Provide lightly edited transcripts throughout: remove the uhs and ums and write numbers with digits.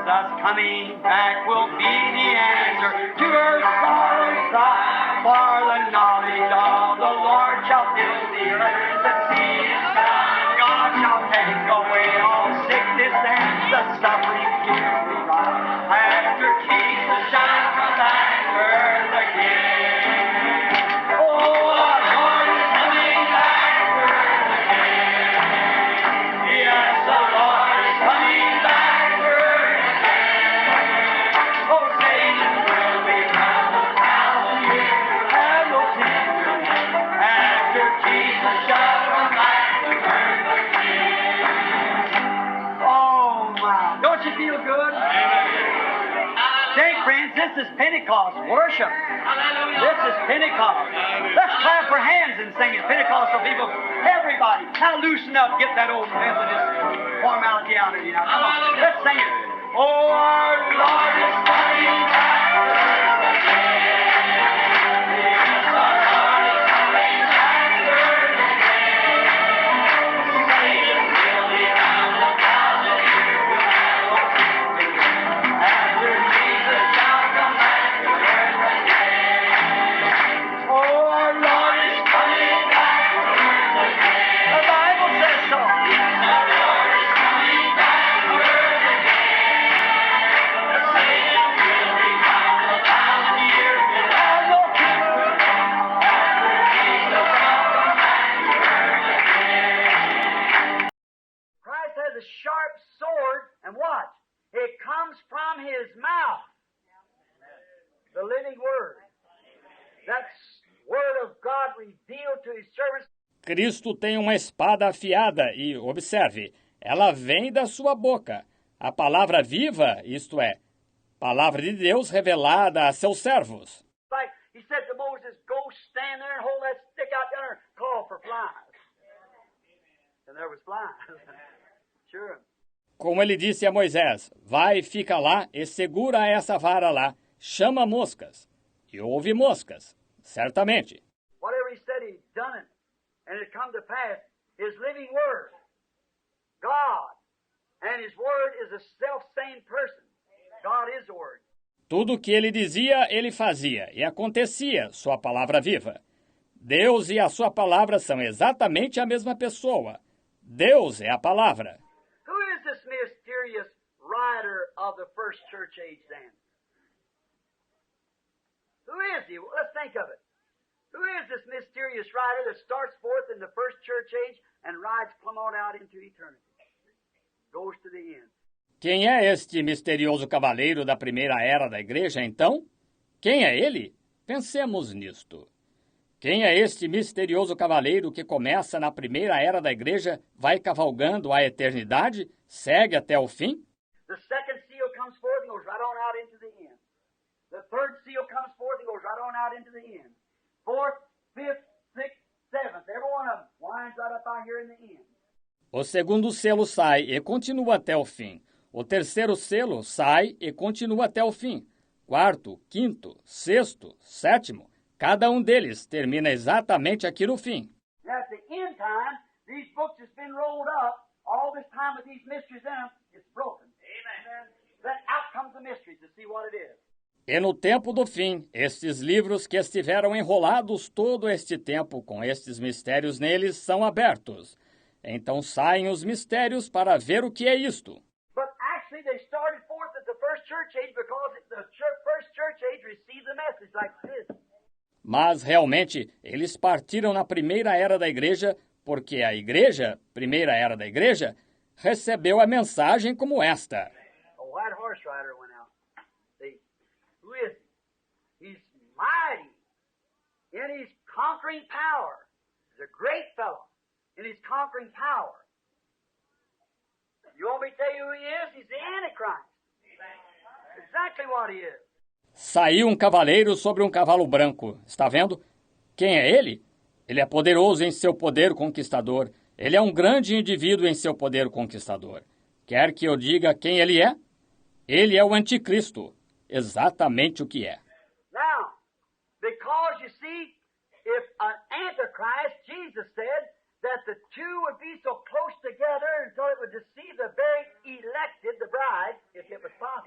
Jesus coming back will be the answer to her sorrow's cry. For the knowledge of the Lord shall fill the earth. The sea is done. God shall take away all sickness and the suffering here be right. After Jesus shall come back to earth again. Oh, our Lord is coming back to earth again. Yes, the Lord is coming back to earth again. Oh, Satan will be bound 1,000 years and no tender end. After Jesus shall come back to earth again. Oh, my. Don't you feel good? Say, friends, this is Pentecost worship. This is Pentecost. Let's clap our hands and sing it. Pentecostal people, everybody, now loosen up. Get that old Methodist formality out of you now. Come on, let's sing it. Oh, our Lord is coming back to earth again. Yes, our Lord is coming back to earth again. Satan will be bound 1,000 years will have no victory. After Jesus shall come back to earth again. Oh, our Lord is coming back to earth again. The Bible says so. Yes, our Lord is coming back to earth again. Satan will be bound 1,000 years will have no victory. After Jesus shall come back to earth again. Christ has a sharp sword, and watch, it comes from His mouth. The living Word. That's Word of God revealed to His servants. Cristo tem uma espada afiada e, observe, ela vem da sua boca. A palavra viva, isto é, palavra de Deus revelada a seus servos. Like He said to Moses, go stand there and hold that stick out there and call for flies. And there was flies. Sure. Como ele disse a Moisés, vai, fica lá e segura essa vara lá, chama moscas. E houve moscas, certamente. Whatever He said, He's done it. And it come to pass. His living Word, God, and His Word is a self-same person. God is the Word. Tudo o que ele dizia, ele fazia, e acontecia, sua palavra viva. Deus e a sua palavra são exatamente a mesma pessoa. Deus é a palavra. Who is this mysterious writer of the first church age then? Who is he? Let's think of it. Who is this mysterious writer that starts forth in the first church age and rides plumb on out into eternity? Goes to the end. Quem é este misterioso cavaleiro da primeira era da igreja, então? Quem é ele? Pensemos nisto. Quem é este misterioso cavaleiro que começa na primeira era da igreja, vai cavalgando à eternidade, segue até o fim? The second seal comes forth and goes right on out into the end. The third seal comes forth and goes right on out into the end. Fourth, fifth, sixth, seventh, every one of them winds right up out here in the end. O segundo selo sai e continua até o fim. O terceiro selo sai e continua até o fim. Quarto, quinto, sexto, sétimo, cada um deles termina exatamente aqui no fim. And at the end time, these books has been rolled up, all this time with these mysteries in them, it's broken. Amen. Then out comes the mysteries to see what it is. E no tempo do fim, estes livros que estiveram enrolados todo este tempo com estes mistérios neles são abertos. Então saem os mistérios para ver o que é isto. But actually they started forth at the first church age because first church age received the message like this. Mas realmente eles partiram na primeira era da igreja porque a igreja, primeira era da igreja, recebeu a mensagem como esta. A white horse rider went out. See, who is he? He's mighty in his conquering power. He's a great fellow in his conquering power. You want me to tell you who he is? He's the Antichrist. Exactly what he is. Saiu um cavaleiro sobre um cavalo branco. Está vendo? Quem é ele? Ele é poderoso em seu poder conquistador. Ele é um grande indivíduo em seu poder conquistador. Quer que eu diga quem ele é? Ele é o anticristo. Exatamente o que é. Now, because you see, if an Antichrist, Jesus said that the two would be so close together until it would deceive the very elected, the bride, if it was possible.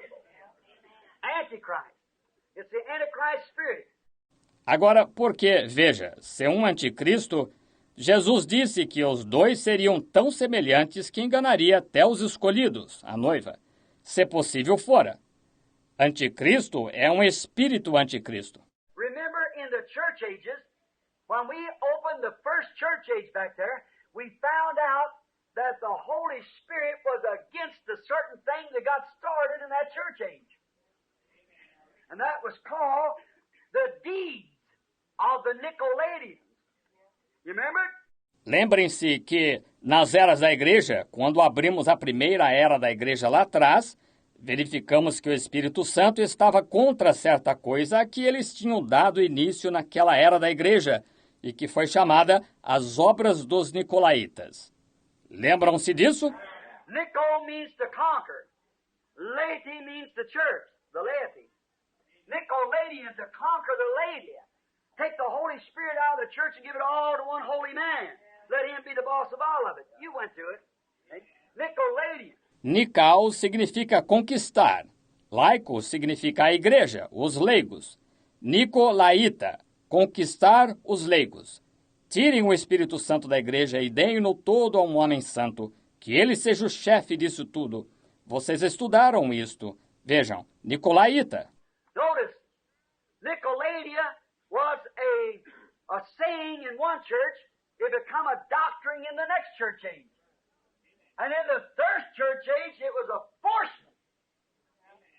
Antichrist. It's the Antichrist spirit. Agora, porque, veja, ser um anticristo, Jesus disse que os dois seriam tão semelhantes que enganaria até os escolhidos, a noiva, se possível fora. Anticristo é um espírito anticristo. Remember in the church ages, when we opened the first church age back there, we found out that the Holy Spirit was against a certain thing that got started in that church age. And that was called the deeds of the Nicolaitans. You remember? Lembrem-se que, nas eras da igreja, quando abrimos a primeira era da igreja lá atrás, verificamos que o Espírito Santo estava contra certa coisa a que eles tinham dado início naquela era da igreja e que foi chamada as obras dos Nicolaítas. Lembram-se disso? Nico means to conquer. Laity means the church, the laity. Nicolaitan is to conquer the laity. Take the Holy Spirit out of the church and give it all to one holy man. Let him be the boss of all of it. You went through it. Nicolaitan. Nical significa conquistar. Laico significa a igreja, os leigos. Nicolaíta, conquistar os leigos. Tirem o Espírito Santo da igreja e deem-no todo a um homem santo, que ele seja o chefe disso tudo. Vocês estudaram isto. Vejam, Nicolaíta. Notice, Nicolaitia was a saying in one church, it become a doctrine in the next church age. And in the third church age, it was a force.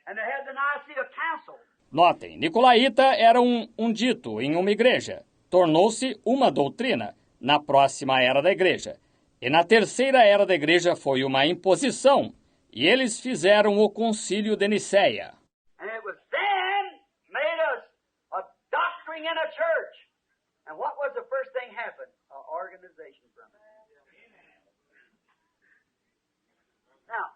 And they had the Nicaea Council. Notem, Nicolaíta era um dito em uma igreja. Tornou-se uma doutrina na próxima era da igreja. E na terceira era da igreja foi uma imposição. E eles fizeram o concílio de Nicéia. And it was then made us a doctrine in a church. And what was the first thing happened? An organization from it. Now,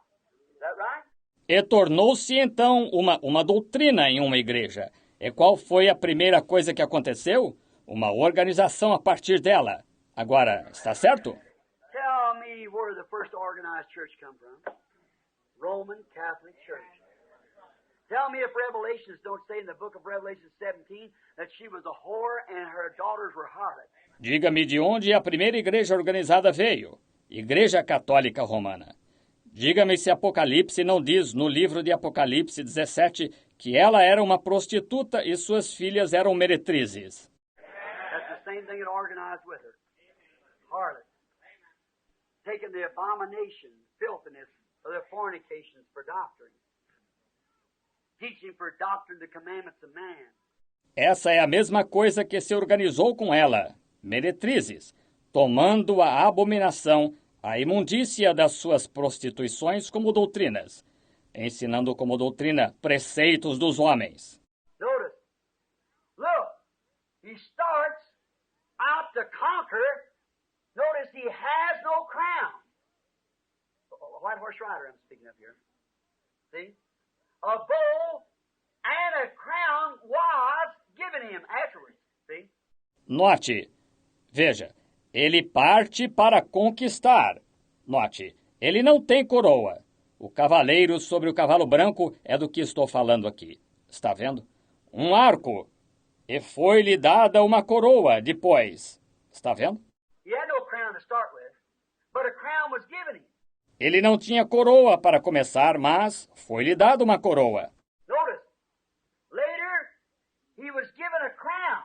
is that right? E tornou-se então uma doutrina em uma igreja. E qual foi a primeira coisa que aconteceu? Uma organização a partir dela. Agora, está certo? Tell me where the first organized church come from. Roman Catholic Church. Tell me if Revelations don't say in the book of Revelation 17 that she was a whore and her daughters were harlots. Diga-me de onde a primeira igreja organizada veio. Igreja Católica Romana. Diga-me se Apocalipse não diz no livro de Apocalipse 17 que ela era uma prostituta e suas filhas eram meretrizes. That's the same thing that organized with her. Harlots. Taking the abomination, filthiness of their fornications for doctrine. Teaching for doctrine the commandments of man. Essa é a mesma coisa que se organizou com ela, meretrizes, tomando a abominação, a imundícia das suas prostituições como doutrinas, ensinando como doutrina preceitos dos homens. Notice, look, he starts out to conquer. Notice he has no crown. A white horse rider I'm speaking of here. See? A bow and a crown was given him afterwards. See? Note, veja, ele parte para conquistar. Note, ele não tem coroa. O cavaleiro sobre o cavalo branco é do que estou falando aqui. Está vendo? Um arco. E foi-lhe dada uma coroa depois. Está vendo? He had no crown to start with, but a crown was given him. Ele não tinha coroa para começar, mas foi-lhe dada uma coroa. Notice, later he was given a crown.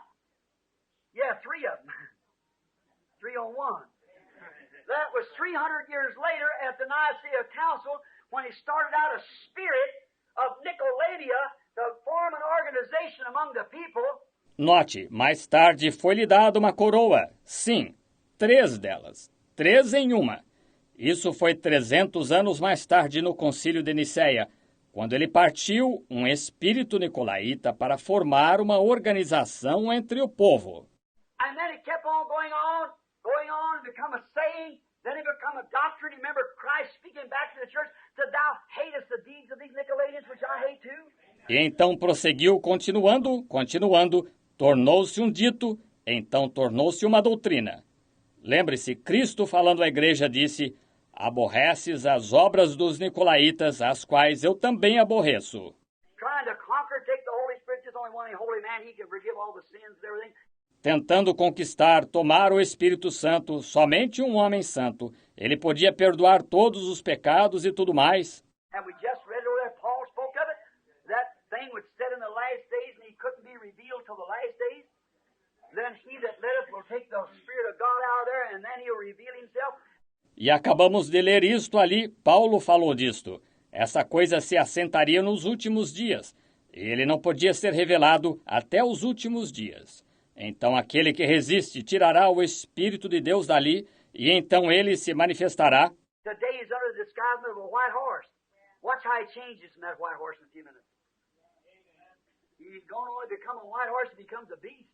Yeah, 3 of them. 3 on 1. That was 300 years later at the Nicaea Council when he started out a spirit of Nicolaitia to form an organization among the people. Note, mais tarde foi-lhe dada uma coroa. Sim, 3 delas. 3 em uma. Isso foi 300 anos mais tarde no Concílio de Nicéia, quando ele partiu um espírito nicolaíta para formar uma organização entre o povo. And then it kept on, and become a saying, then it become a doctrine. Remember Christ speaking back to the church, said, thou hatest the deeds of these Nicolaitans, which I hate too. E então prosseguiu continuando, tornou-se um dito, então tornou-se uma doutrina. Lembre-se, Cristo falando à igreja disse, aborreces as obras dos Nicolaitas, as quais eu também aborreço. Trying to conquer, only holy man, he can forgive all the sins and everything. Tentando conquistar, tomar o Espírito Santo, somente um homem santo. Ele podia perdoar todos os pecados e tudo mais. And we just read over there, Paul spoke of it. That thing was said in the last days, and he couldn't be revealed till the last days. Then he that liveth will take the Spirit of God out of there, and then he'll reveal himself. E acabamos de ler isto ali, Paulo falou disto. Essa coisa se assentaria nos últimos dias. Ele não podia ser revelado até os últimos dias. Então aquele que resiste tirará o Espírito de Deus dali, e então ele se manifestará. Today he's under the disguise of a white horse. Watch how he changes from that white horse in a few minutes. He's going to only become a white horse, he becomes a beast.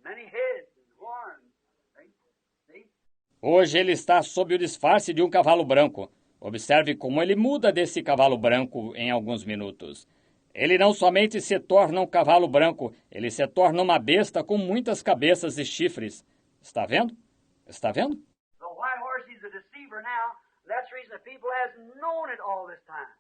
Many heads and horns. See? Hoje ele está sob o disfarce de um cavalo branco. Observe como ele muda desse cavalo branco em alguns minutos. Ele não somente se torna um cavalo branco, ele se torna uma besta com muitas cabeças e chifres. Está vendo? Está vendo? The white horse, he's a deceiver now. That's the reason the people hasn't known it all this time.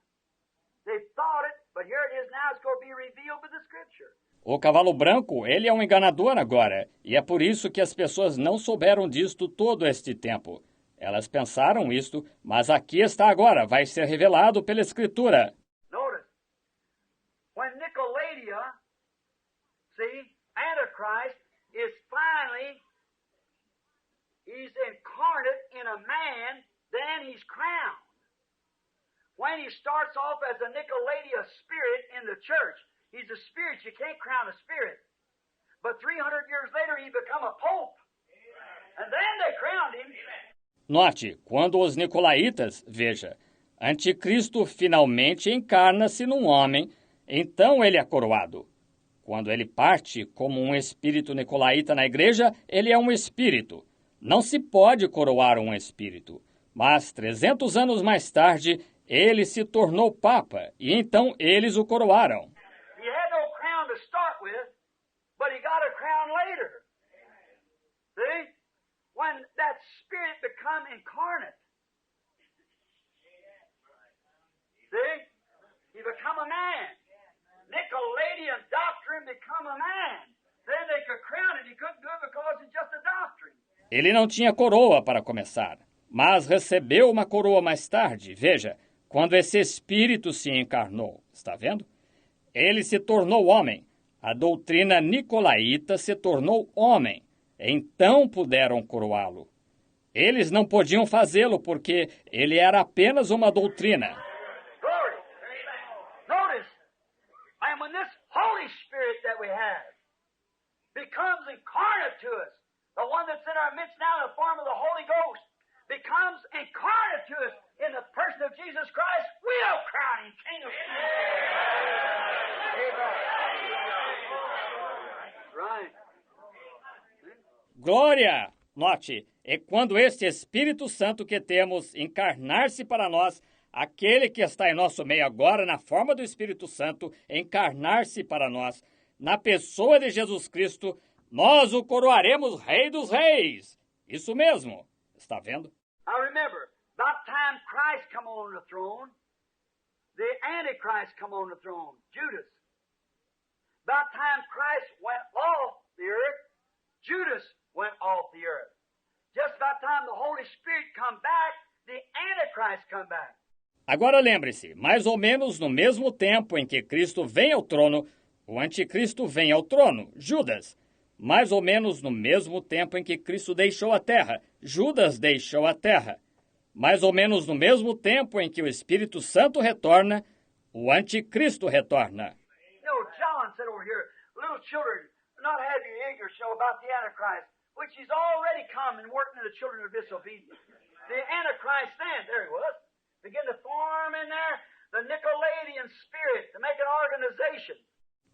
They thought it, but here it is now. It's going to be revealed with the Scripture. O cavalo branco, ele é um enganador agora, e é por isso que as pessoas não souberam disto todo este tempo. Elas pensaram isto, mas aqui está agora, vai ser revelado pela Escritura. Notice, when Nicolaita, see, Antichrist is finally, he's incarnate in a man, then he's crowned. When he starts off as a Nicolaita spirit in the church, he's a spirit, you can't crown a spirit. But 300 years later, he become a pope. And then they crowned him. Note, quando os nicolaítas, veja, Anticristo finalmente encarna-se num homem, então ele é coroado. Quando ele parte como um espírito nicolaíta na igreja, ele é um espírito. Não se pode coroar um espírito. Mas 300 anos mais tarde, ele se tornou papa, e então eles o coroaram. He had no crown to start with, but he got a crown later. See? When that spirit become incarnate. See? He become a man. Nicolaitan doctrine become a man. Then they could crown it. He couldn't do it because it's just a doctrine. Ele não tinha coroa para começar, mas recebeu uma coroa mais tarde. Veja, quando esse espírito se encarnou. Está vendo? Ele se tornou homem. A doutrina nicolaíta se tornou homem. Então puderam coroá-lo. Eles não podiam fazê-lo porque ele era apenas uma doutrina. Glory. Notice, and when this Holy Spirit that we have becomes incarnate to us, the one that's in our midst now in the form of the Holy Ghost, becomes incarnate to us in the person of Jesus Christ, we'll crown him King of Kings. Right. Glória! Note, é quando este Espírito Santo que temos encarnar-se para nós, aquele que está em nosso meio agora na forma do Espírito Santo, encarnar-se para nós, na pessoa de Jesus Cristo, nós o coroaremos Rei dos Reis. Isso mesmo. Está vendo? Now remember, about time Christ come on the throne, the Antichrist come on the throne, Judas. About time Christ went off the earth, Judas went off the earth. Just about time the Holy Spirit come back, the Antichrist come back. Agora lembre-se, mais ou menos no mesmo tempo em que Cristo vem ao trono, o Anticristo vem ao trono, Judas. Mais ou menos no mesmo tempo em que Cristo deixou a terra, Judas deixou a terra. Mais ou menos no mesmo tempo em que o Espírito Santo retorna, o Anticristo retorna. You know, John said over here, little children, not have you ignorance about the Antichrist, which he's already come and working in the children of disobedience. The Antichrist then, there he was, began to form in there the Nicolaitan spirit to make an organization.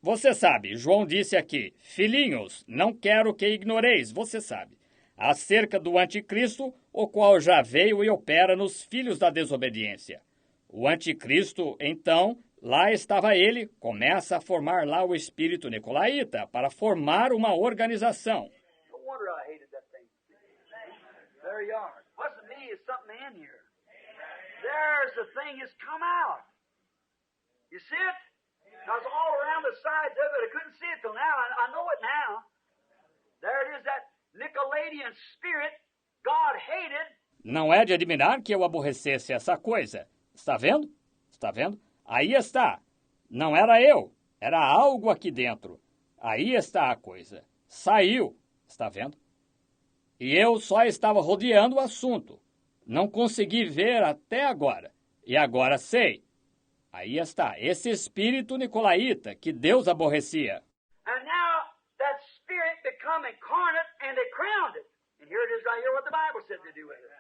Você sabe, João disse aqui, filhinhos, não quero que ignoreis, você sabe, acerca do Anticristo, o qual já veio e opera nos filhos da desobediência. O Anticristo, então, lá estava ele, começa a formar lá o espírito nicolaíta para formar uma organização. No wonder I hated that thing. There you are. Wasn't me, it's something in here. There's the thing has come out. You see it? Now it's all around the the sides of it. I couldn't see it till now. I know it now. There it is, that Nicolaitan spirit God hated. Não é de admirar que eu aborrecesse essa coisa. Está vendo? Está vendo? Aí está. Não era eu. Era algo aqui dentro. Aí está a coisa. Saiu. Está vendo? E eu só estava rodeando o assunto. Não consegui ver até agora. E agora sei. Aí está. Esse espírito nicolaíta que Deus aborrecia. And now that spirit become incarnate and they crowned it. And here it is right here what the Bible said to do with it.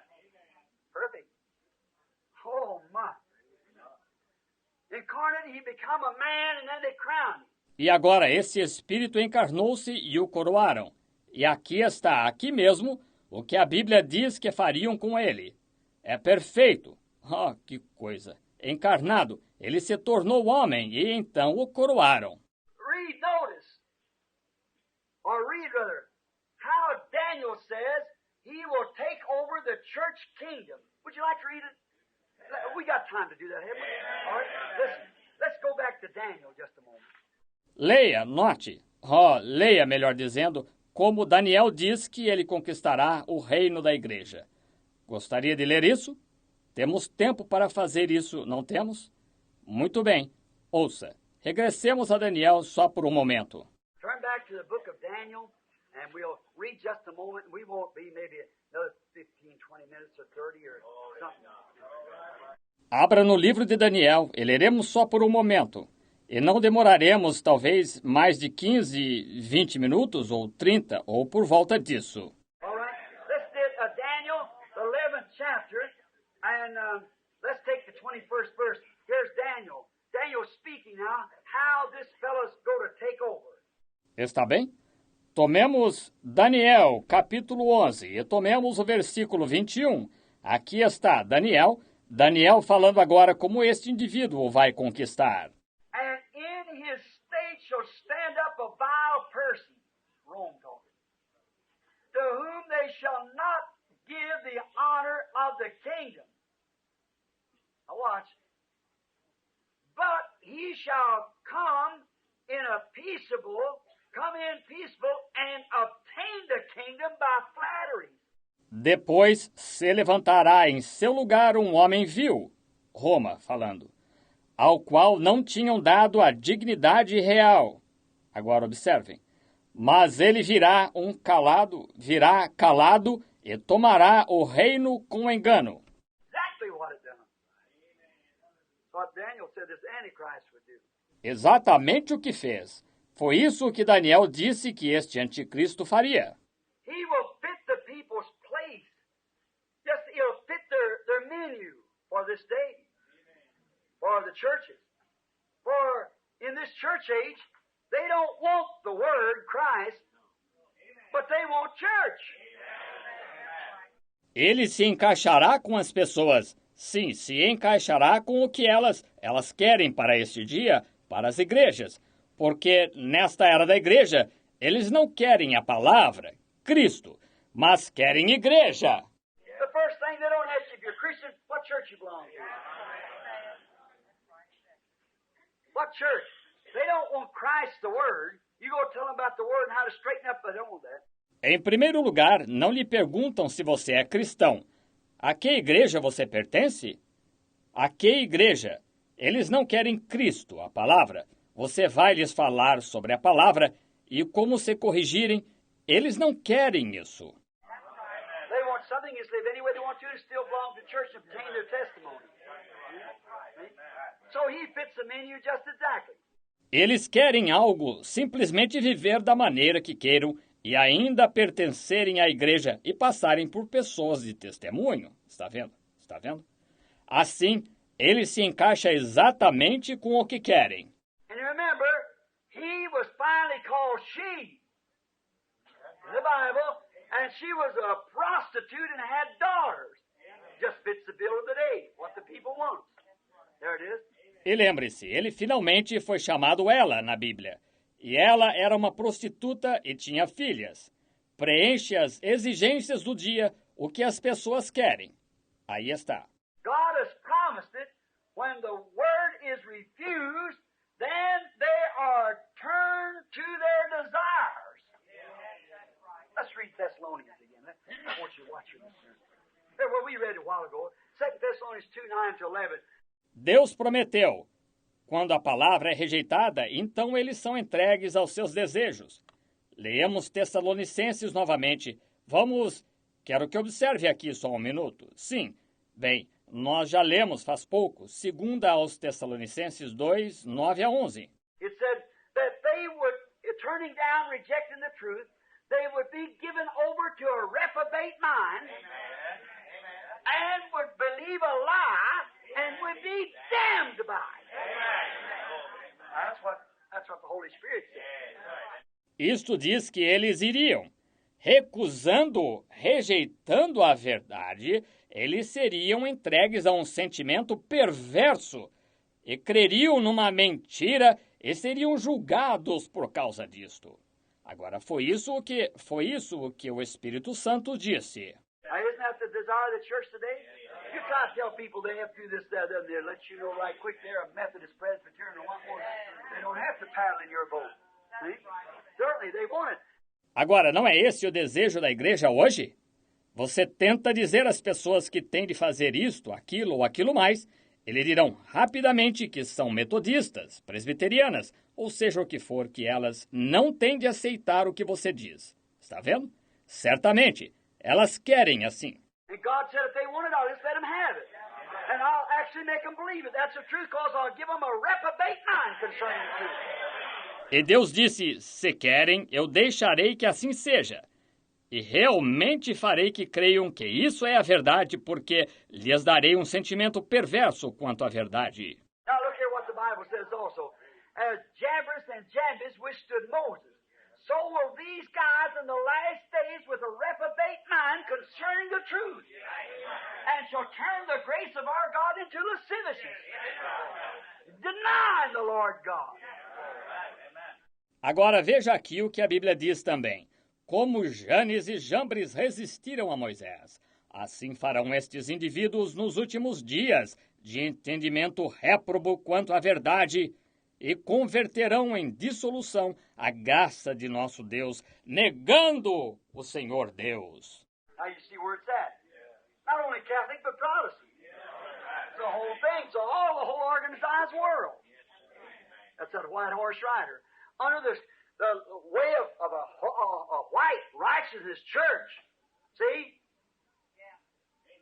Perfect. Oh my. Incarnate, he become a man and then they crowned him. E agora esse espírito encarnou-se e o coroaram. E aqui está, aqui mesmo, o que a Bíblia diz que fariam com ele. É perfeito. Oh, que coisa. Encarnado, ele se tornou homem e então o coroaram. Read, notice. Or read rather, how Daniel says he will take over the church kingdom. Would you like to read it? We got time to do that, haven't we? All right, listen. Let's go back to Daniel just a moment. Leia, note. Leia, melhor dizendo, como Daniel diz que ele conquistará o reino da igreja. Gostaria de ler isso? Temos tempo para fazer isso, não temos? Muito bem. Ouça. Regressemos a Daniel só por um momento. Turn back to the book of Daniel, and we'll read just a moment. We won't be maybe another 15, 20 minutes or 30 or something. Abra no livro de Daniel e leremos só por um momento. E não demoraremos, talvez, mais de 15, 20 minutos, ou 30, ou por volta disso. All right, let's do Daniel, the 11th chapter, and let's take the 21st verse. Here's Daniel. Daniel speaking now, how this fellow's going to take over. Está bem? Tomemos Daniel, capítulo 11, e tomemos o versículo 21. Aqui está Daniel falando agora como este indivíduo vai conquistar. And in his state shall stand up a vile person, Rome talking, to whom they shall not give the honor of the kingdom. Now watch. But he shall come in peaceable, and obtain the kingdom by flattery. Depois se levantará em seu lugar um homem vil, Roma falando, ao qual não tinham dado a dignidade real. Agora observem. Mas ele virá calado e tomará o reino com engano. Exactly what it done. What Daniel said this Antichrist would do. Exatamente o que fez. Foi isso que Daniel disse que este anticristo faria. He will fit the people's place. Just he'll fit their menu for this day. For the churches. For in this church age, they don't want the word Christ, but they want church. Ele se encaixará com as pessoas. Sim, se encaixará com o que elas querem para este dia, para as igrejas. Porque nesta era da igreja, eles não querem a palavra, Cristo, mas querem igreja. The first thing they don't ask you if you're Christian, what church you belong to. What church? They don't want Christ, the Word. You go tell them about the Word and how to straighten up, they don't want that. Em primeiro lugar, não lhe perguntam se você é cristão. A que igreja você pertence? A que igreja? Eles não querem Cristo, a palavra. Você vai lhes falar sobre a palavra e como se corrigirem. Eles não querem isso. They want something is live anyway they want to still belong to church and obtain their testimony. So he fits the menu just exactly. Eles querem algo, simplesmente viver da maneira que queiram e ainda pertencerem à igreja e passarem por pessoas de testemunho. Está vendo? Está vendo? Assim, ele se encaixa exatamente com o que querem. And remember, he was finally called she in the Bible, and she was a prostitute and had daughters. Just fits the bill of the day, what the people want. There it is. E lembre-se, ele finalmente foi chamado ela na Bíblia. E ela era uma prostituta e tinha filhas. Preenche as exigências do dia, o que as pessoas querem. Aí está. God has promised it. When the word is refused, then they are we read it a while ago. 2 Thessalonians 2:9-11. Deus prometeu. Quando a palavra é rejeitada, então eles são entregues aos seus desejos. Leamos Tessalonicenses novamente. Quero que observe aqui só um minuto. Sim, bem, nós já lemos faz pouco, 2 aos Tessalonicenses 2, 9-11. It said that they would, turning down, rejecting the truth, they would be given over to a reprobate mind and would believe a lie and would be damned by it. That's what the Holy Spirit said. Isto diz que eles iriam, rejeitando a verdade, eles seriam entregues a um sentimento perverso e creriam numa mentira e seriam julgados por causa disto. Agora, foi isso o que o Espírito Santo disse. Now, isn't that the desire of the church today? You try to tell people they have to do this, that, and let you know right quick they're a Methodist, Presbyterian, or what more. They don't have to paddle in your boat. See? Certainly they want it. Agora, não é esse o desejo da igreja hoje? Você tenta dizer às pessoas que têm de fazer isto, aquilo ou aquilo mais, eles dirão rapidamente que são metodistas, presbiterianas, ou seja o que for, que elas não têm de aceitar o que você diz. Está vendo? Certamente, elas querem assim. And God said if they want it, I'll just let them have it. And I'll actually make them believe it. That's the truth, because I'll give them a reprobate mind concerning the truth. E Deus disse, se querem, eu deixarei que assim seja. E realmente farei que creiam que isso é a verdade, porque lhes darei um sentimento perverso quanto à verdade. Now look here what the Bible says also. As Jambres and Jambres withstood Moses, so will these guys in the last days with a reprobate mind concerning the truth, and shall turn the grace of our God into lasciviousness, denying the Lord God. Agora veja aqui o que a Bíblia diz também. Como Janes e Jambres resistiram a Moisés, assim farão estes indivíduos nos últimos dias, de entendimento réprobo quanto à verdade, e converterão em dissolução a graça de nosso Deus, negando o Senhor Deus. Now you see where it's at. Not only Catholic, but Protestant. It's the whole thing. So the whole organized world. That's that white horse rider. Under the way of a white righteousness church. See?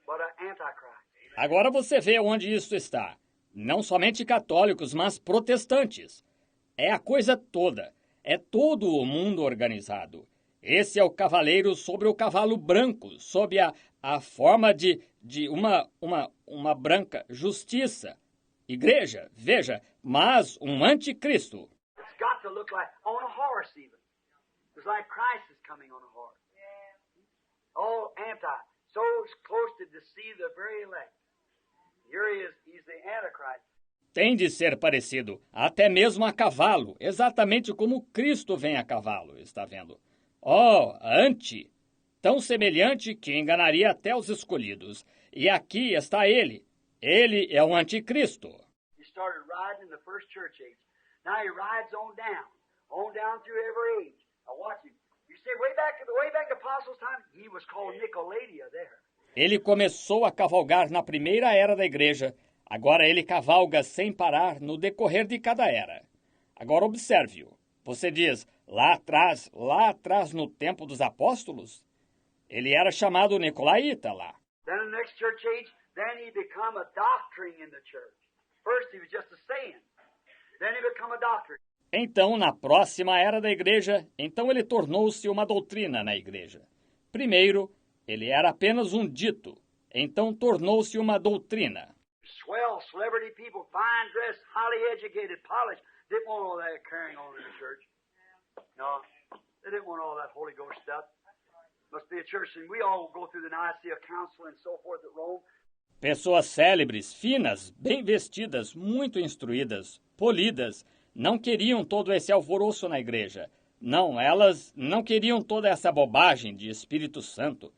But an antichrist. Agora você vê onde isso está. Não somente católicos, mas protestantes. É a coisa toda. É todo o mundo organizado. Esse é o cavaleiro sobre o cavalo branco, sob a forma de uma branca justiça. Igreja, veja, mas um anticristo. It's got to look like on a horse even. It's like Christ is coming on a horse. All anti. So close to deceive the very elect. Here he is. He's the Antichrist. Tem de ser parecido, até mesmo a cavalo, exatamente como Cristo vem a cavalo, está vendo? Tão semelhante que enganaria até os escolhidos. E aqui está ele. Ele é o anticristo. He started riding in the first church age. Now he rides on down through every age. Now watch him. You see, way back in the apostles' time, he was called Nicolaita there. Ele começou a cavalgar na primeira era da igreja. Agora ele cavalga sem parar no decorrer de cada era. Agora observe-o. Você diz, lá atrás no tempo dos apóstolos? Ele era chamado Nicolaita lá. Then in the next church age, then he become a doctrine in the church. First he was just a saying. Then he become a doctrine. Então, na próxima era da igreja, ele tornou-se uma doutrina na igreja. Primeiro, ele era apenas um dito. Então tornou-se uma doutrina. Swell, celebrity people, fine dressed, highly educated, polished. Didn't want all that carrying on in the church. No, they didn't want all that Holy Ghost stuff. Must be a church, and we all go through the Nicaea Council and so forth at Rome. Pessoas célebres, finas, bem vestidas, muito instruídas, polidas, não queriam todo esse alvoroço na igreja. Não, elas não queriam toda essa bobagem de Espírito Santo.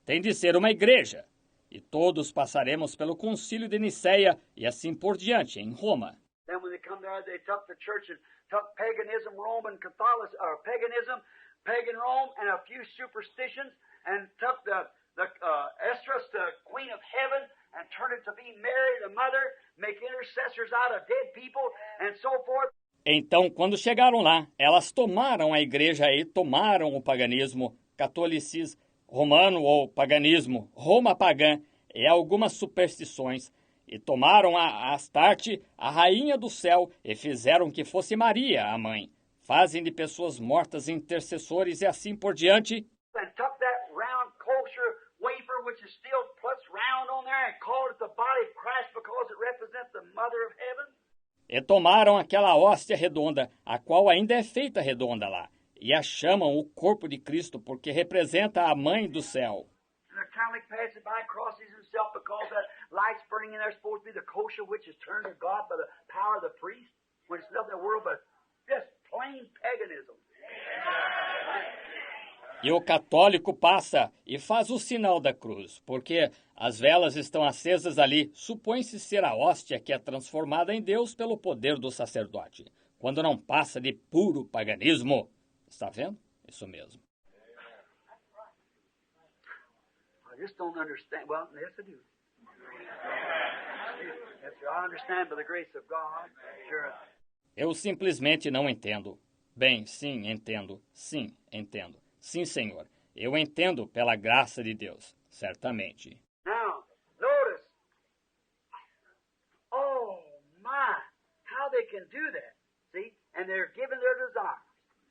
Tem de ser uma igreja. E todos passaremos pelo concílio de Niceia e assim por diante, em Roma. Then when they come there, they took the church and took paganism, Roman Catholicism, or paganism, pagan Rome, and a few superstitions, and took the Esdras to Queen of Heaven and turn it to be Mary, the mother, make intercessors out of dead people, and so forth. Então, quando chegaram lá, elas tomaram a igreja e tomaram o paganismo, catolicismo romano ou paganismo, Roma pagã, e algumas superstições, e tomaram a Astarte, a rainha do céu, e fizeram que fosse Maria, a mãe. Fazem de pessoas mortas intercessores e assim por diante. And took that round kosher wafer, which is still plus round on there, and called it the body of Christ because it represents the Mother of Heaven. E tomaram aquela hóstia redonda, a qual ainda é feita redonda lá, e a chamam o corpo de Cristo, porque representa a mãe do céu. And the Catholic passes by crosses himself because that light's burning in there is supposed to be the kosher, which is turned to God by the power of the priest, when it's nothing in the world but just plain paganism. E o católico passa e faz o sinal da cruz, porque as velas estão acesas ali. Supõe-se ser a hóstia que é transformada em Deus pelo poder do sacerdote, quando não passa de puro paganismo. Está vendo? Isso mesmo. I just don't understand. Well, yes, I do. Yes, sir, I understand by the grace of God. Sure. Eu simplesmente não entendo. Bem, sim, entendo. Sim, entendo. Sim, Senhor. Eu entendo pela graça de Deus, certamente. Now, notice. Oh, my. How they can do that. See? And they're given their desires.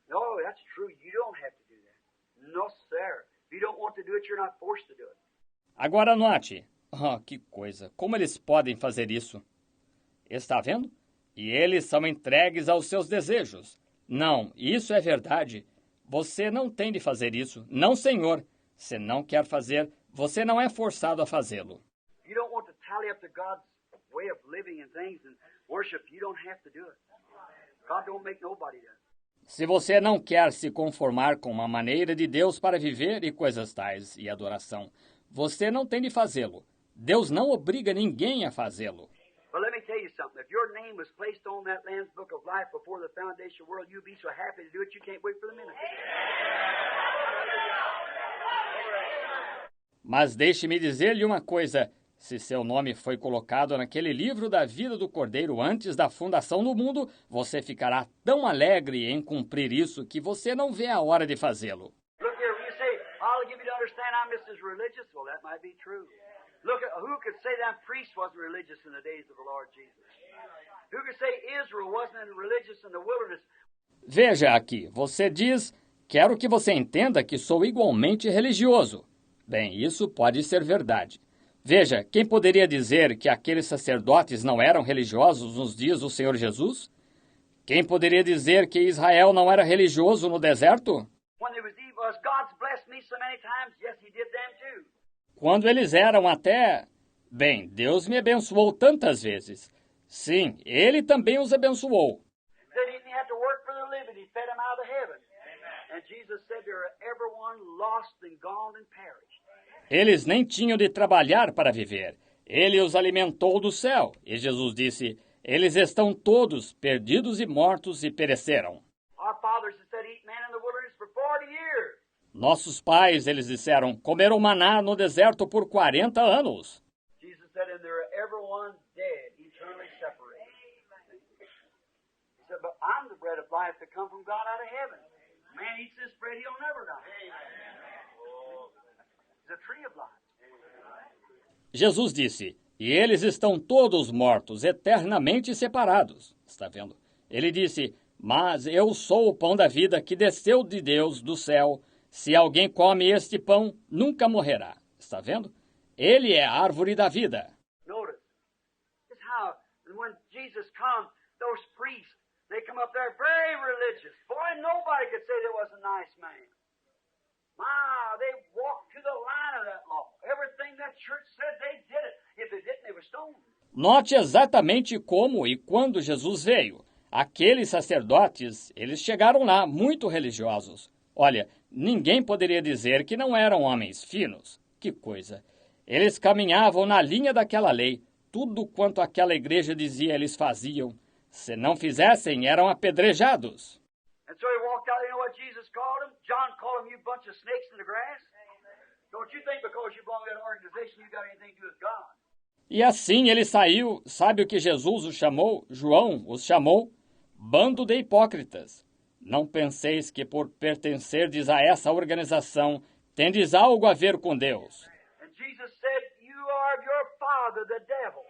No, that's true. You don't have to do that. No, sir. If you don't want to do it, you're not forced to do it. Agora note. Oh, que coisa. Como eles podem fazer isso? Está vendo? E eles são entregues aos seus desejos. Não, isso é verdade. Você não tem de fazer isso. Não, Senhor. Se não quer fazer, você não é forçado a fazê-lo. You don't want to tally up to God's way of living and things and worship. You don't have to do it. God don't make nobody do it. Se você não quer se conformar com uma maneira de Deus para viver e coisas tais e adoração, você não tem de fazê-lo. Deus não obriga ninguém a fazê-lo. But let me tell you something. If your name was placed on that Lamb's Book of Life before the foundation of the world, you'd be so happy to do it, you can't wait for the minute. Mas deixe-me dizer-lhe uma coisa. Se seu nome foi colocado naquele livro da vida do Cordeiro antes da fundação do mundo, você ficará tão alegre em cumprir isso que você não vê a hora de fazê-lo. Look here, you say, I'll give you to understand I'm just as religious. Well, that might be true. Look at who could say that priest wasn't religious in the days of the Lord Jesus? Who could say Israel wasn't religious in the wilderness? Veja aqui, você diz, quero que você entenda que sou igualmente religioso. Bem, isso pode ser verdade. Veja, quem poderia dizer que aqueles sacerdotes não eram religiosos nos dias do Senhor Jesus? Quem poderia dizer que Israel não era religioso no deserto? When there was evil, as God's blessed me so many times, yes, He did them too. Quando eles eram até... Bem, Deus me abençoou tantas vezes. Sim, Ele também os abençoou. They didn't have to work for their living. He fed them out of heaven. And Jesus said, "They're everyone lost and gone and perished." Eles nem tinham de trabalhar para viver. Ele os alimentou do céu. E Jesus disse, eles estão todos perdidos e mortos e pereceram. Our fathers said, "Eat man in the wilderness for 40 years." Nossos pais, eles disseram, comeram maná no deserto por 40 anos. Jesus said, "And they're everyone dead, eternally separated." He said, "But I'm the bread of life that come from God out of heaven. Man eats this bread, he'll never die." He's a tree of life. Jesus disse, e eles estão todos mortos, eternamente separados. Está vendo? Ele disse, mas eu sou o pão da vida que desceu de Deus do céu. Se alguém come este pão, nunca morrerá. Está vendo? Ele é a árvore da vida. Notice, this how when Jesus come, those priests, they come up there very religious. Boy, nobody could say there was a nice man. They walked to the line of that law. Everything that church said, they did it. If they didn't, they were stoned. Note exatamente como e quando Jesus veio. Aqueles sacerdotes, eles chegaram lá muito religiosos. Olha, ninguém poderia dizer que não eram homens finos. Que coisa! Eles caminhavam na linha daquela lei. Tudo quanto aquela igreja dizia, eles faziam. Se não fizessem, eram apedrejados. And so he walked out. You know what Jesus called him? John called him, "You bunch of snakes in the grass." Don't you think because you belong to that organization you got anything to do with God? E assim ele saiu. Sabe o que Jesus os chamou? João os chamou bando de hipócritas. Não penseis que por pertencerdes a essa organização tendes algo a ver com Deus. And Jesus said, you are of your father, the devil.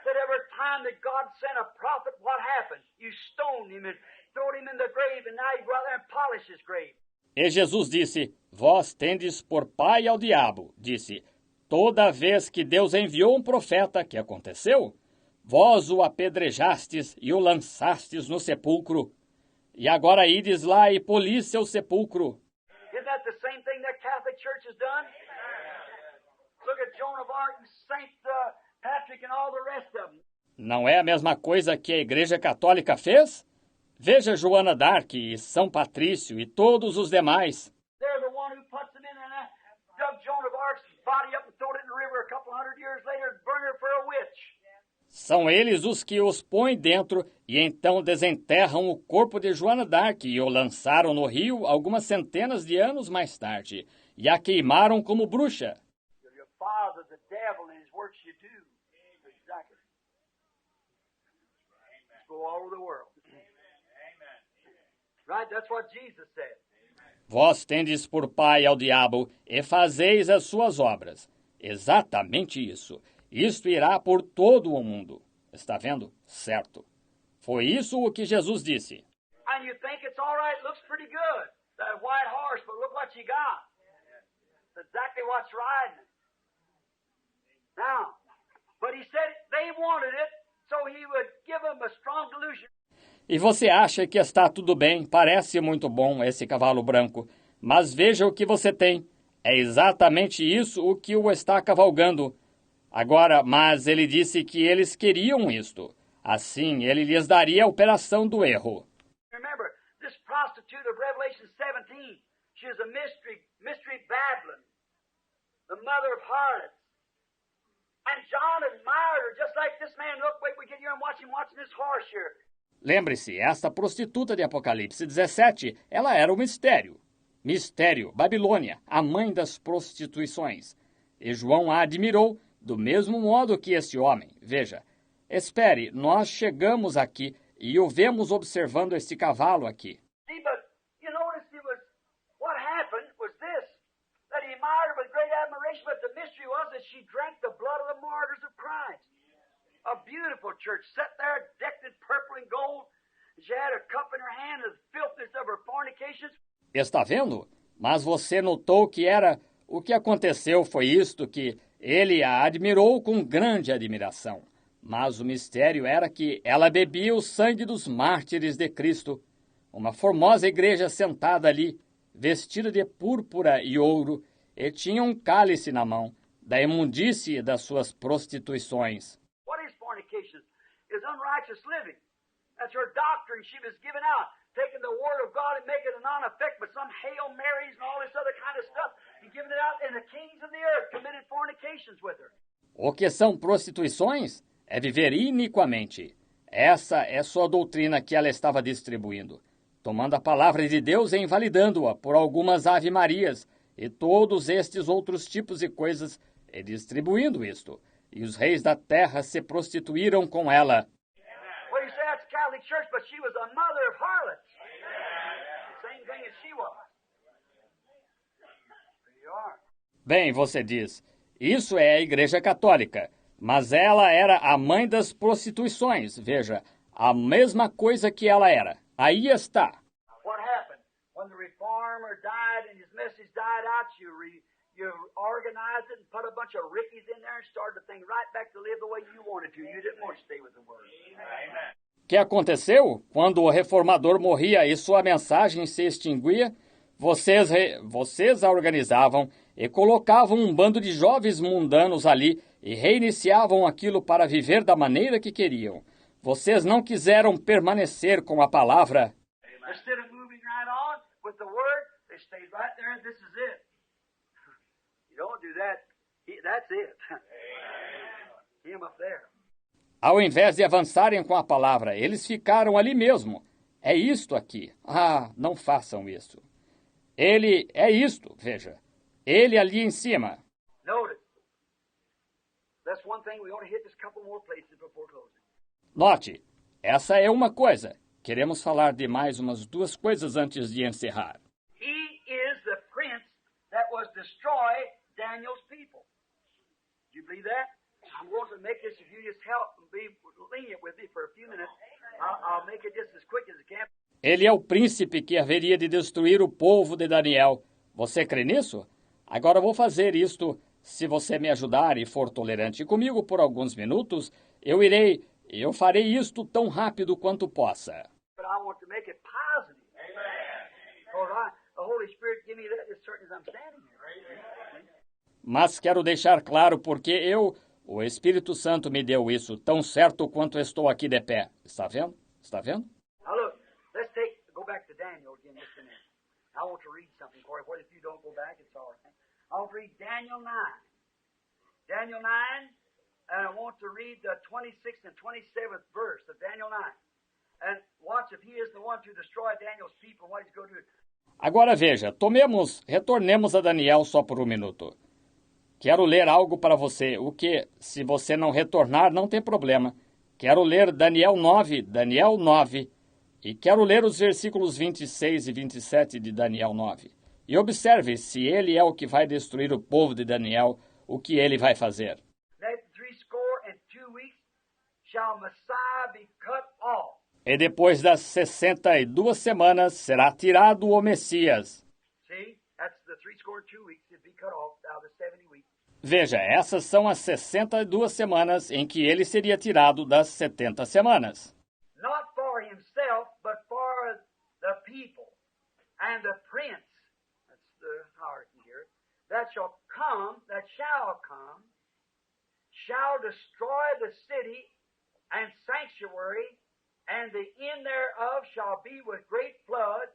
That every time that God sent a prophet, what happened? You stoned him and threw him in the grave, and now you go out there and polish his grave. E Jesus disse, vós tendes por pai ao diabo. Disse, toda vez que Deus enviou um profeta, que aconteceu? Vós o apedrejastes e o lançastes no sepulcro. E agora ides lá e polis seu sepulcro. Isn't that the same thing that Catholic Church has done? Look at Joan of Arc and Saint Patrick and all the rest of them. Não é a mesma coisa que a Igreja Católica fez? Veja Joana d'Arc e São Patrício e todos os demais. They're the one who puts them in and dug Joan of Arc's body up and threw it in the river a couple hundred years later and burned her for a witch. São eles os que os põem dentro e então desenterram o corpo de Joana d'Arc e o lançaram no rio algumas centenas de anos mais tarde e a queimaram como bruxa. Your father, the devil, and his works you do. Exactly. Let's go all over the world. Right? That's what Jesus said. Vós tendes por pai ao diabo e fazeis as suas obras. Exatamente isso. Isto irá por todo o mundo. Está vendo? Certo. Foi isso o que Jesus disse. And you think it's all right, looks pretty good. That white horse, but look what you got. It's exactly what's riding it. Now, but he said they wanted it, so he would give them a strong delusion. E você acha que está tudo bem, parece muito bom esse cavalo branco, mas veja o que você tem. É exatamente isso o que o está cavalgando. Agora, mas ele disse que eles queriam isto. Assim, ele lhes daria a operação do erro. Remember, this prostitute of Revelation 17, she is a mystery Babylon, the mother of harlots. And John admired her, just like this man. Look, wait, we get here and watch him watching this horse here. Lembre-se, esta prostituta de Apocalipse 17, ela era o mistério. Mistério, Babilônia, a mãe das prostituições. E João a admirou do mesmo modo que este homem. Veja, espere, nós chegamos aqui e o vemos observando este cavalo aqui. See, but you notice what happened was this, that he admired her with great admiration, but the mystery was that she drank the blood of the martyrs of Christ. A beautiful church, set there, decked in purple and gold. She had a cup in her hand, the filthiness of her fornications. Está vendo? Mas você notou que o que aconteceu foi isto, que ele a admirou com grande admiração. Mas o mistério era que ela bebia o sangue dos mártires de Cristo. Uma formosa igreja sentada ali, vestida de púrpura e ouro, e tinha um cálice na mão, da imundície das suas prostituições. What is fornication? Is unrighteous living. That's her doctrine she was giving out, taking the word of God and making it a non-effect, but some Hail Marys and all this other kind of stuff, and giving it out, and the kings of the earth committed fornications with her. O que são prostituições? É viver iniquamente. Essa é sua doutrina que ela estava distribuindo, tomando a palavra de Deus e invalidando-a por algumas ave-marias e todos estes outros tipos de coisas, e distribuindo isto. E os reis da terra se prostituíram com ela. Well, you say that's Catholic Church, but she was a mother of harlots. Same thing as she was. There you are. Bem, você diz, isso é a Igreja Católica, mas ela era a mãe das prostituições. Veja, a mesma coisa que ela era. Aí está. What happened? When the reformer died and his message died out, you organized it and put a bunch of rickies in there and started the thing right back to live the way you wanted to. You didn't want to stay with the Word. Amen. O que aconteceu? Quando o reformador morria e sua mensagem se extinguia, vocês a organizavam e colocavam um bando de jovens mundanos ali e reiniciavam aquilo para viver da maneira que queriam. Vocês não quiseram permanecer com a palavra. Instead of moving right on with the Word, they stayed right there and this is it. You don't do that. That's it. Him up there. Ao invés de avançarem com a palavra, eles ficaram ali mesmo. É isto aqui. Ah, não façam isso. Ele é isto, veja. Ele ali em cima. Notice. That's one thing we ought to hit just a couple more places before closing. Note, essa é uma coisa. Queremos falar de mais umas duas coisas antes de encerrar. He is the prince that was destroy Daniel's people. Do you believe that? I'm going to make this, if you just help and be lenient with me for a few minutes, I'll make it just as quick as I can. Ele é o príncipe que haveria de destruir o povo de Daniel. Você crê nisso? Agora vou fazer isto. Se você me ajudar e for tolerante comigo por alguns minutos, eu farei isto tão rápido quanto possa. But I want to make it positive. Because the Holy Spirit give me that as certain as I'm standing here. Mas quero deixar claro porque o Espírito Santo me deu isso tão certo quanto estou aqui de pé. Está vendo? Está vendo? Now look, go back to Daniel again just a minute. I want to read something for you. What if you don't go back? It's all right. I want to read Daniel 9. Daniel 9, and I want to read the 26th and 27th verse of Daniel 9. And watch if he is the one to destroy Daniel's people, what he's going to do. Agora veja, retornemos a Daniel só por um minuto. Quero ler algo para você, o que, se você não retornar, não tem problema. Quero ler Daniel 9, e quero ler os versículos 26 e 27 de Daniel 9. E observe, se ele é o que vai destruir o povo de Daniel, o que ele vai fazer. That 62 weeks shall Messiah be cut off. E depois das 62 semanas será tirado o Messias. See, that's the 62 weeks to be cut off out of the 70 weeks. Veja, essas são as 62 semanas em que ele seria tirado das 70 semanas. Not for himself, but for the people and the prince. That's the hierarchy here. That shall come, shall destroy the city and sanctuary, and the end thereof shall be with great flood,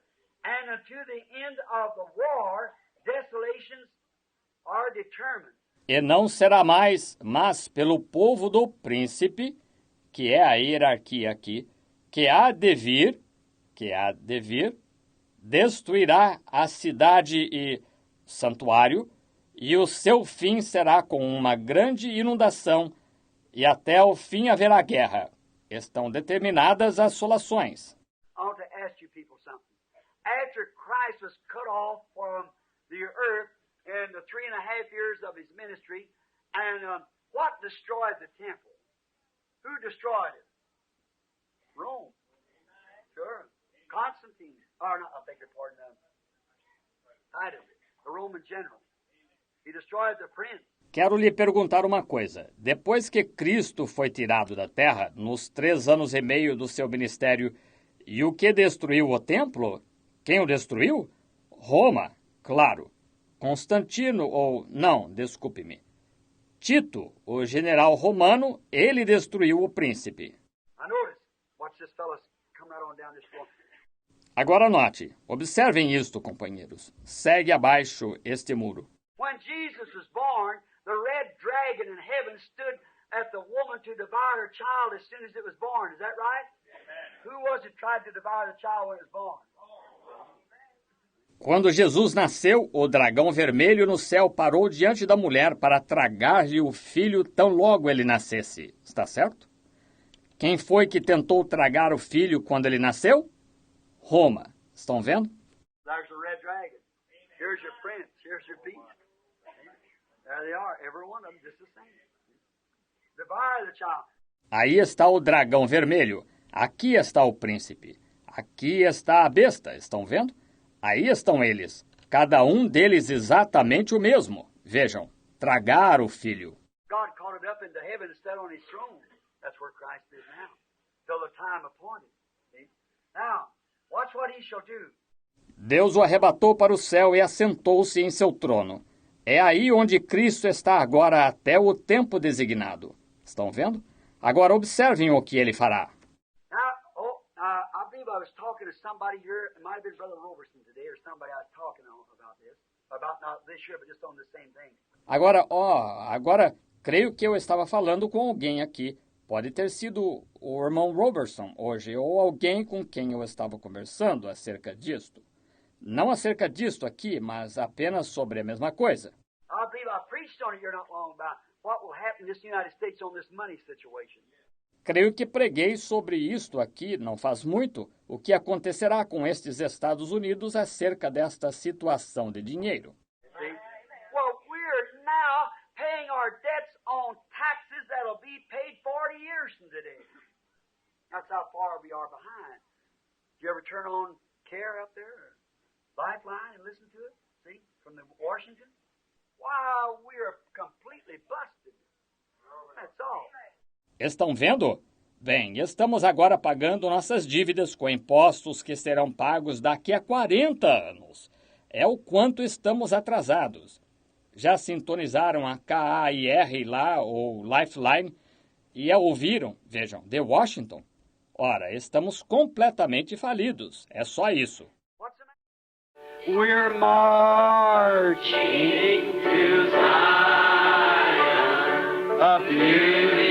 and unto the end of the war desolations are determined. E não será mais, mas pelo povo do príncipe, que é a hierarquia aqui, que há de vir, destruirá a cidade e santuário, e o seu fim será com uma grande inundação, e até o fim haverá guerra. Estão determinadas as solações. I want to ask you people something. After Christ was cut off from the earth in the 3.5 years of his ministry, and what destroyed the temple? Who destroyed it? Rome. Sure. Constantine. Or not, I beg your pardon. Titus, the Roman general. He destroyed the prince. Quero lhe perguntar uma coisa. Depois que Cristo foi tirado da terra, nos 3 anos e meio do seu ministério, e o que destruiu o templo? Quem o destruiu? Roma, claro. Constantino, desculpe-me. Tito, o general romano, ele destruiu o príncipe. Agora note, observem isto, companheiros. Segue abaixo este muro. When Jesus was born, the red dragon in heaven stood at the woman to devour her child as soon as it was born. Is that right? Who was it tried to devour the child when it was born? Quando Jesus nasceu, o dragão vermelho no céu parou diante da mulher para tragar-lhe o filho tão logo ele nascesse. Está certo? Quem foi que tentou tragar o filho quando ele nasceu? Roma. Estão vendo? There's the red dragon. Here's your prince. Here's your beast. There they are. Every one of them just the same. Devour the child. Aí está o dragão vermelho. Aqui está o príncipe. Aqui está a besta. Estão vendo? Aí estão eles. Cada um deles exatamente o mesmo. Vejam. Tragar o filho. God caught it up into heaven and sat on his throne. That's where Christ is now. Till the time appointed. See? Now, watch what he shall do. Deus o arrebatou para o céu e assentou-se em seu trono. É aí onde Cristo está agora até o tempo designado. Estão vendo? Agora observem o que ele fará. I believe I was talking to somebody here. It might have been Brother Robertson today or somebody I was talking about this. About not this year, but just on the same thing. Agora, creio que eu estava falando com alguém aqui. Pode ter sido o irmão Robertson hoje, ou alguém com quem eu estava conversando acerca disto. Não acerca disto aqui, mas apenas sobre a mesma coisa. I believe I preached on it here not long about what will happen in this United States on this money situation. Creio que preguei sobre isto aqui não faz muito, o que acontecerá com estes Estados Unidos acerca desta situação de dinheiro. See? Well, we're now paying our debts on taxes that'll be paid 40 years from today. That's how far we are behind. Do you ever turn on CARE up there, Lifeline, and listen to it? See, from the Washington? Wow, we're completely busted. That's all. Estão vendo? Bem, estamos agora pagando nossas dívidas com impostos que serão pagos daqui a 40 anos. É o quanto estamos atrasados. Já sintonizaram a KAIR lá, ou Lifeline, e a ouviram, vejam, The Washington? Ora, estamos completamente falidos. É só isso. What's the matter? We're marching to Zion, a beautiful